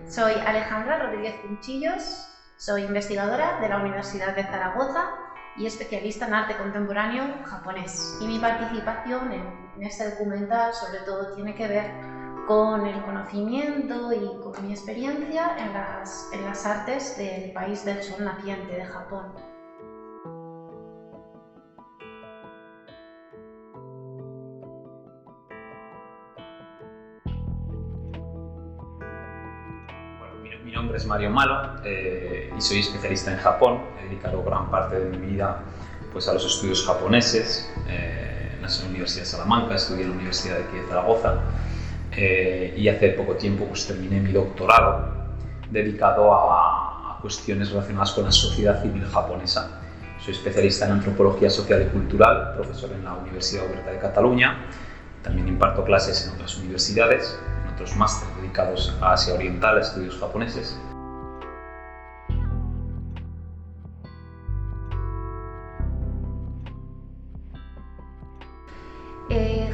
Soy Alejandra Rodríguez Cunchillos, soy investigadora de la Universidad de Zaragoza y especialista en arte contemporáneo japonés. Y mi participación en este documental sobre todo tiene que ver con el conocimiento y con mi experiencia en las artes del país del sol naciente, de Japón. Mi nombre es Mario Malo y soy especialista en Japón. He dedicado gran parte de mi vida a los estudios japoneses. Nací en la Universidad de Salamanca, estudié en la Universidad de aquí de Zaragoza y hace poco tiempo terminé mi doctorado dedicado a cuestiones relacionadas con la sociedad civil japonesa. Soy especialista en antropología social y cultural, profesor en la Universidad Oberta de Cataluña. También imparto clases en otras universidades, en otros másteres dedicados a Asia Oriental, a estudios japoneses.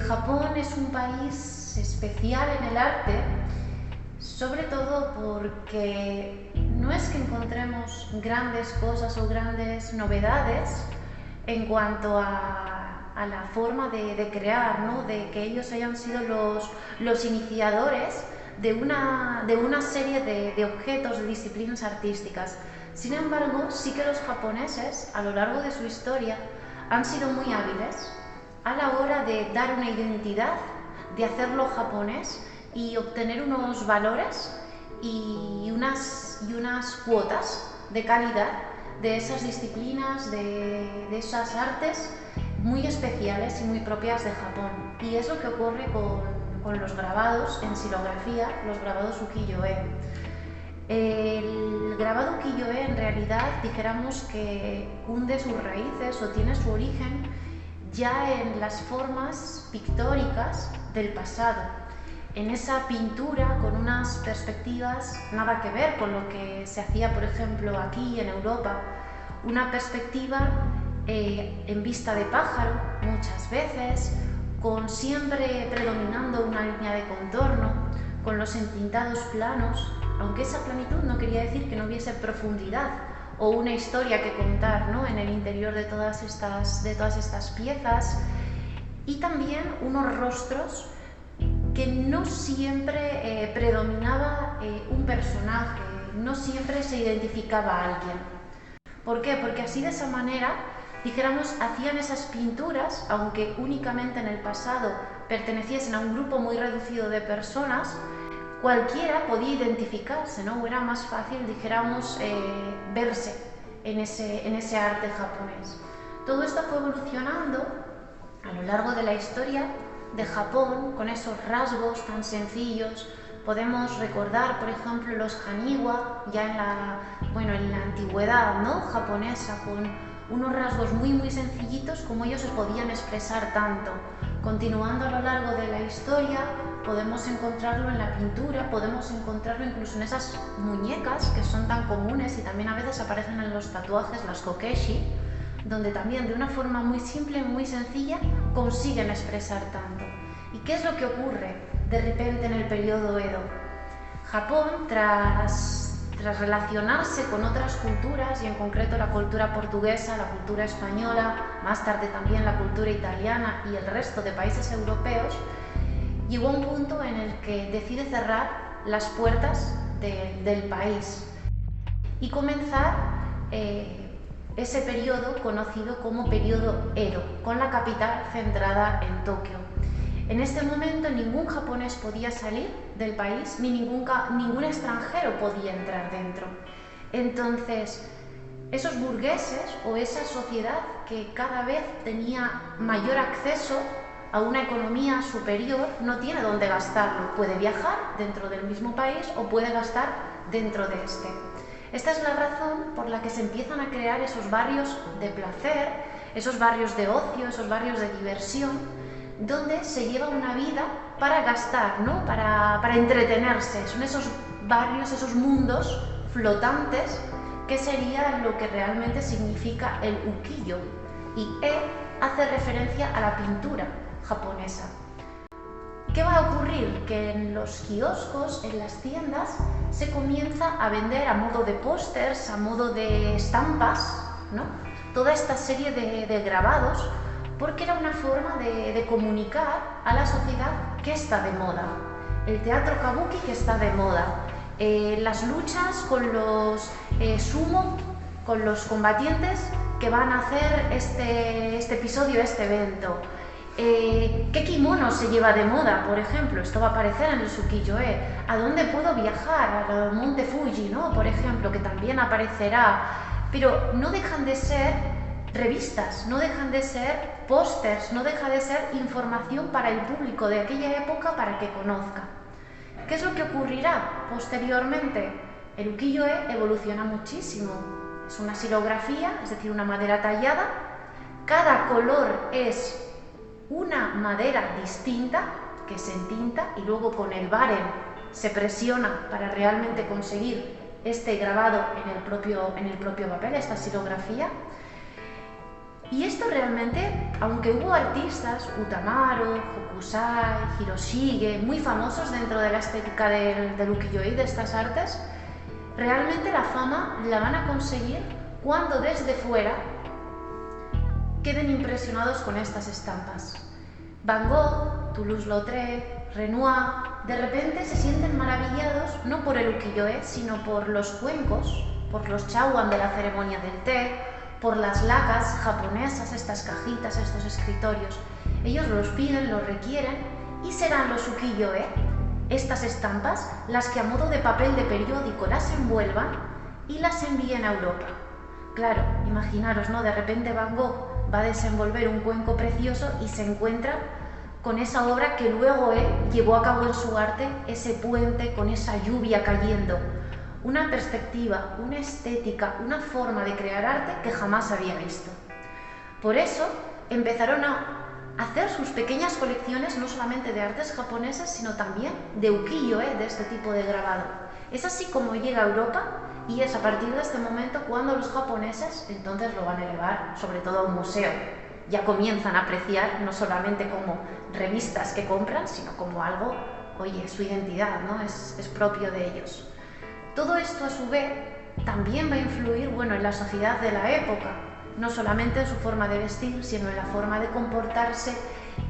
Japón es un país especial en el arte, sobre todo porque no es que encontremos grandes cosas o grandes novedades en cuanto a la forma de crear, ¿no? De que ellos hayan sido los iniciadores de una serie de objetos, de disciplinas artísticas. Sin embargo, sí que los japoneses, a lo largo de su historia, han sido muy hábiles a la hora de dar una identidad, de hacerlo japonés y obtener unos valores y unas cuotas de calidad de esas disciplinas, de esas artes muy especiales y muy propias de Japón. Y es lo que ocurre con los grabados en xilografía, los grabados ukiyo-e. El grabado ukiyo-e en realidad dijéramos que hunde sus raíces o tiene su origen ya en las formas pictóricas del pasado, en esa pintura con unas perspectivas nada que ver con lo que se hacía, por ejemplo, aquí en Europa, una perspectiva en vista de pájaro muchas veces, con siempre predominando una línea de contorno, con los entintados planos, aunque esa planitud no quería decir que no hubiese profundidad o una historia que contar, ¿no? En el interior de todas estas piezas, y también unos rostros que no siempre predominaba un personaje, no siempre se identificaba a alguien. ¿Por qué? Porque así, de esa manera, dijéramos, hacían esas pinturas, aunque únicamente en el pasado perteneciesen a un grupo muy reducido de personas, cualquiera podía identificarse, ¿no? O era más fácil, dijéramos, verse en ese arte japonés. Todo esto fue evolucionando a lo largo de la historia de Japón, con esos rasgos tan sencillos. Podemos recordar, por ejemplo, los haniwa, ya en la antigüedad, ¿no? Japonesa, con unos rasgos muy muy sencillitos, como ellos se podían expresar tanto. Continuando a lo largo de la historia, podemos encontrarlo en la pintura, podemos encontrarlo incluso en esas muñecas que son tan comunes y también a veces aparecen en los tatuajes, las kokeshi, donde también de una forma muy simple, muy sencilla, consiguen expresar tanto. ¿Y qué es lo que ocurre de repente en el periodo Edo? Japón, tras relacionarse con otras culturas, y en concreto la cultura portuguesa, la cultura española, más tarde también la cultura italiana y el resto de países europeos, llegó a un punto en el que decide cerrar las puertas del país y comenzar ese periodo conocido como periodo Edo, con la capital centrada en Tokio. En este momento ningún japonés podía salir del país, ni ningún extranjero podía entrar dentro. Entonces, esos burgueses o esa sociedad que cada vez tenía mayor acceso a una economía superior no tiene dónde gastarlo. Puede viajar dentro del mismo país o puede gastar dentro de este. Esta es la razón por la que se empiezan a crear esos barrios de placer, esos barrios de ocio, esos barrios de diversión, donde se lleva una vida para gastar, ¿no? Para entretenerse. Son esos barrios, esos mundos flotantes, que sería lo que realmente significa el ukiyo. Y hace referencia a la pintura japonesa. ¿Qué va a ocurrir? Que en los kioscos, en las tiendas, se comienza a vender a modo de pósters, a modo de estampas, ¿no? Toda esta serie de grabados, porque era una forma de comunicar a la sociedad que está de moda. El teatro kabuki que está de moda, las luchas con los sumo, con los combatientes que van a hacer este episodio, este evento. ¿Qué kimono se lleva de moda, por ejemplo? Esto va a aparecer en el Sukiyo-e. ¿A dónde puedo viajar? Al monte Fuji, ¿no? Por ejemplo, que también aparecerá. Pero no dejan de ser revistas, no dejan de ser pósters, no deja de ser información para el público de aquella época para que conozca. ¿Qué es lo que ocurrirá posteriormente? El ukiyo-e evoluciona muchísimo. Es una xilografía, es decir, una madera tallada. Cada color es una madera distinta que se entinta y luego con el baren se presiona para realmente conseguir este grabado en el propio papel, esta xilografía. Y esto realmente, aunque hubo artistas, Utamaro, Hokusai, Hiroshige, muy famosos dentro de la estética del ukiyo-e, de estas artes, realmente la fama la van a conseguir cuando desde fuera queden impresionados con estas estampas. Van Gogh, Toulouse-Lautrec, Renoir, de repente se sienten maravillados no por el ukiyo-e, sino por los cuencos, por los chawan de la ceremonia del té, por las lacas japonesas, estas cajitas, estos escritorios. Ellos los piden, los requieren y serán los ukiyo-e, estas estampas, las que a modo de papel de periódico las envuelvan y las envíen a Europa. Claro, imaginaros, ¿no? De repente Van Gogh va a desenvolver un cuenco precioso y se encuentra con esa obra que luego él llevó a cabo en su arte, ese puente con esa lluvia cayendo. Una perspectiva, una estética, una forma de crear arte que jamás había visto. Por eso empezaron a hacer sus pequeñas colecciones no solamente de artes japonesas, sino también de ukiyo-e, de este tipo de grabado. Es así como llega a Europa y es a partir de este momento cuando los japoneses entonces lo van a elevar sobre todo a un museo. Ya comienzan a apreciar no solamente como revistas que compran, sino como algo, oye, su identidad, ¿no? Es propio de ellos. Todo esto a su vez también va a influir, bueno, en la sociedad de la época, no solamente en su forma de vestir, sino en la forma de comportarse,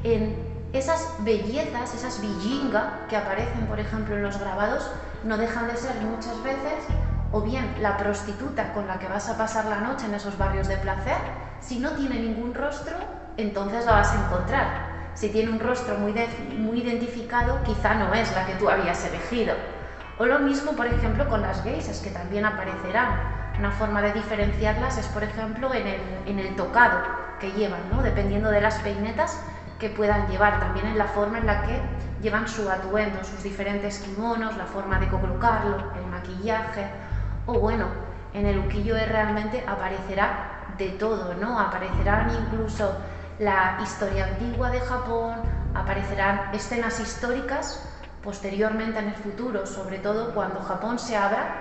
en esas bellezas, esas bijinga que aparecen, por ejemplo, en los grabados, no dejan de ser muchas veces o bien la prostituta con la que vas a pasar la noche en esos barrios de placer. Si no tiene ningún rostro, entonces la vas a encontrar. Si tiene un rostro muy identificado, quizá no es la que tú habías elegido. O lo mismo, por ejemplo, con las geishas, que también aparecerán. Una forma de diferenciarlas es, por ejemplo, en el tocado que llevan, ¿no? Dependiendo de las peinetas que puedan llevar, también en la forma en la que llevan su atuendo, sus diferentes kimonos, la forma de colocarlo, el maquillaje, o bueno, en el ukiyo-e realmente aparecerá de todo, ¿no? Aparecerán incluso la historia antigua de Japón, aparecerán escenas históricas posteriormente en el futuro, sobre todo cuando Japón se abra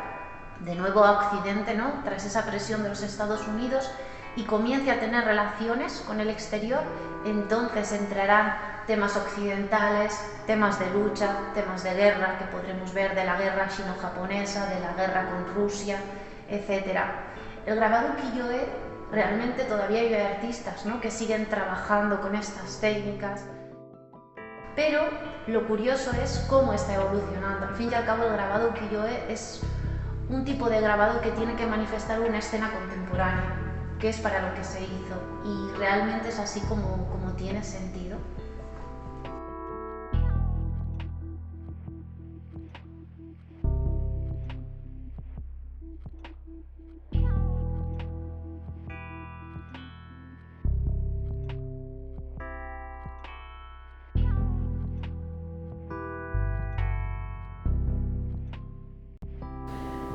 de nuevo a Occidente, ¿no? Tras esa presión de los Estados Unidos y comience a tener relaciones con el exterior, entonces entrarán temas occidentales, temas de lucha, temas de guerra que podremos ver de la guerra chino-japonesa, de la guerra con Rusia, etc. El grabado ukiyo-e realmente todavía hay artistas, ¿no? Que siguen trabajando con estas técnicas, pero lo curioso es cómo está evolucionando. Al fin y al cabo, el grabado ukiyo-e es un tipo de grabado que tiene que manifestar una escena contemporánea, que es para lo que se hizo, y realmente es así como tiene sentido.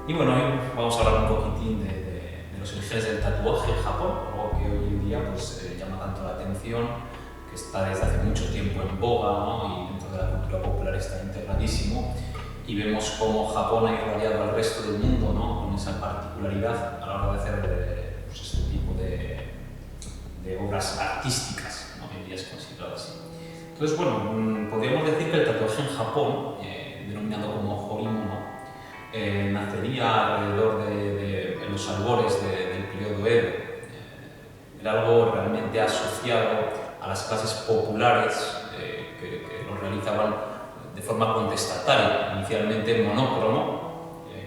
Y bueno, hoy vamos a hablar un poquitín de los orígenes del tatuaje en Japón, algo que hoy en día pues, llama tanto la atención, que está desde hace mucho tiempo en boga, ¿no? Y dentro de la cultura popular está integradísimo, y vemos cómo Japón ha irradiado al resto del mundo, ¿no? Con esa particularidad a la hora de hacer pues, este tipo de obras artísticas, ¿no? Hoy en día es considerado así. Entonces, bueno, podríamos decir que el tatuaje en Japón, denominado como horimono, nacería alrededor en los albores del periodo Edo. Era algo realmente asociado a las clases populares que lo realizaban de forma contestataria, inicialmente monócromo.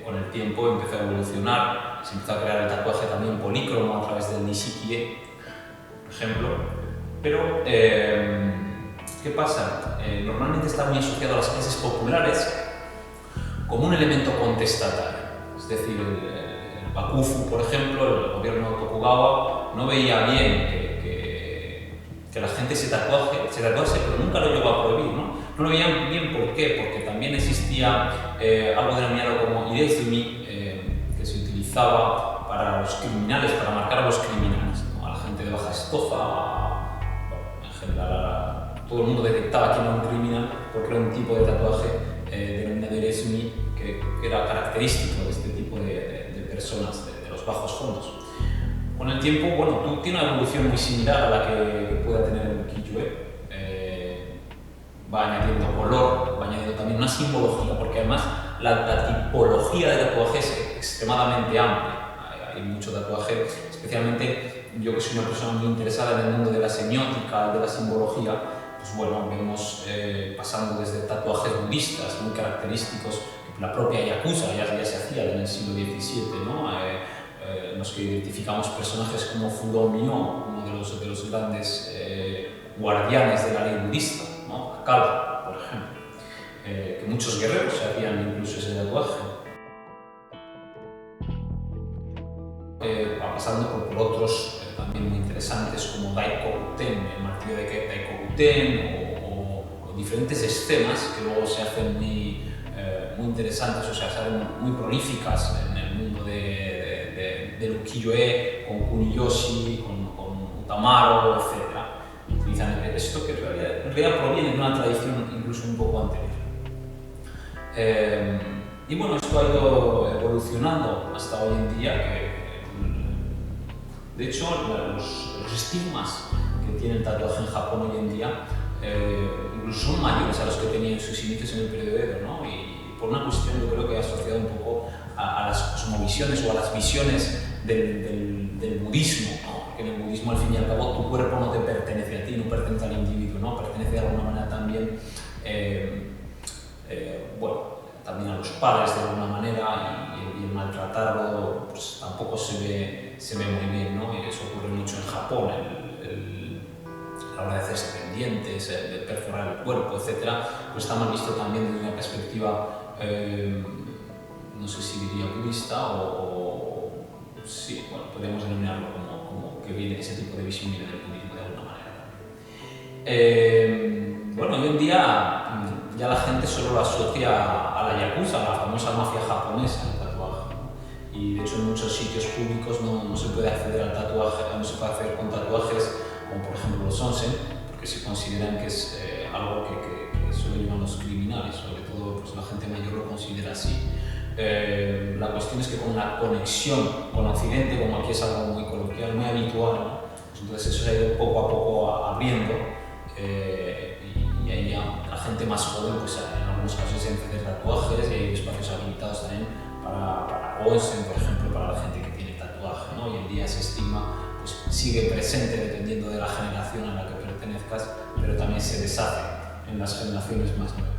Con el tiempo empezó a evolucionar, se empezó a crear el tatuaje también polícromo a través del Nishikie, por ejemplo. Pero, ¿qué pasa? Normalmente está muy asociado a las clases populares como un elemento contestatario. Es decir, el Bakufu, por ejemplo, el gobierno Tokugawa, no veía bien que la gente se tatuase, pero nunca lo llegó a prohibir, ¿no? No lo veían bien, ¿por qué? Porque también existía algo denominado como hidezumi, que se utilizaba para los criminales, para marcar a los criminales, ¿no? A la gente de baja estofa, en general, todo el mundo detectaba quién era un criminal porque era un tipo de tatuaje denominado hidezumi que era característico de este tipo de personas, de los bajos fondos. Con el tiempo, bueno, tiene una evolución muy similar a la que pueda tener el ukiyo-e. Va añadiendo color, va añadiendo también una simbología, porque además la tipología de tatuaje es extremadamente amplia. Hay mucho tatuaje, especialmente yo que soy una persona muy interesada en el mundo de la semiótica y de la simbología, pues bueno, vemos pasando desde tatuajes budistas muy característicos, la propia Yakuza ya se hacía en el siglo XVII, ¿no? En los que identificamos personajes como Fudo Myo, uno de los grandes guardianes de la ley budista, ¿no? Akala, por ejemplo, que muchos guerreros se hacían incluso ese tatuaje. Pasando por otros también muy interesantes como Daikokuten, el martillo de Daikokuten, o diferentes escenas que luego se hacen muy interesantes, o sea, salen muy prolíficas en el mundo del ukiyo-e, con Kuniyoshi, con Utamaro, etc. Utilizan esto que en realidad proviene de una tradición incluso un poco anterior. Y bueno, esto ha ido evolucionando hasta hoy en día, de hecho los estigmas que tiene el tatuaje en Japón hoy en día incluso son mayores a los que tenían sus inicios en el periodo Edo, ¿no? Y por una cuestión yo creo que asociada un poco a las cosmovisiones o a las visiones del budismo, ¿no? Porque en el budismo al fin y al cabo tu cuerpo no te pertenece a ti, no pertenece al individuo, ¿no? Pertenece de alguna manera también, también a los padres de alguna manera, y el maltratarlo pues tampoco se ve muy bien, ¿no? Y eso ocurre mucho en Japón, a la hora de hacerse pendientes, de perforar el cuerpo, etc., pues está mal visto también desde una perspectiva, no sé si diría budista sí, bueno, podemos denominarlo como que viene ese tipo de visión viene del budismo de alguna manera. Bueno, hoy en día ya la gente solo lo asocia a la Yakuza, a la famosa mafia japonesa, el tatuaje, ¿no? Y de hecho en muchos sitios públicos no se puede acceder al tatuaje, no se puede acceder con tatuajes como por ejemplo los onsen, porque se consideran que es algo que solo llevan los criminales, sobre todo pues, la gente mayor lo considera así. La cuestión es que con la conexión con Occidente, como aquí es algo muy coloquial, muy habitual, ¿no? Pues entonces eso se ha ido poco a poco abriendo, y ahí la gente más joven, pues en algunos casos se hacer tatuajes, y hay espacios habilitados también para onsen, por ejemplo, para la gente que tiene tatuaje, ¿no? Hoy en día ese estigma pues, sigue presente dependiendo de la generación a la que pertenezcas, pero también se deshace en las generaciones más nuevas.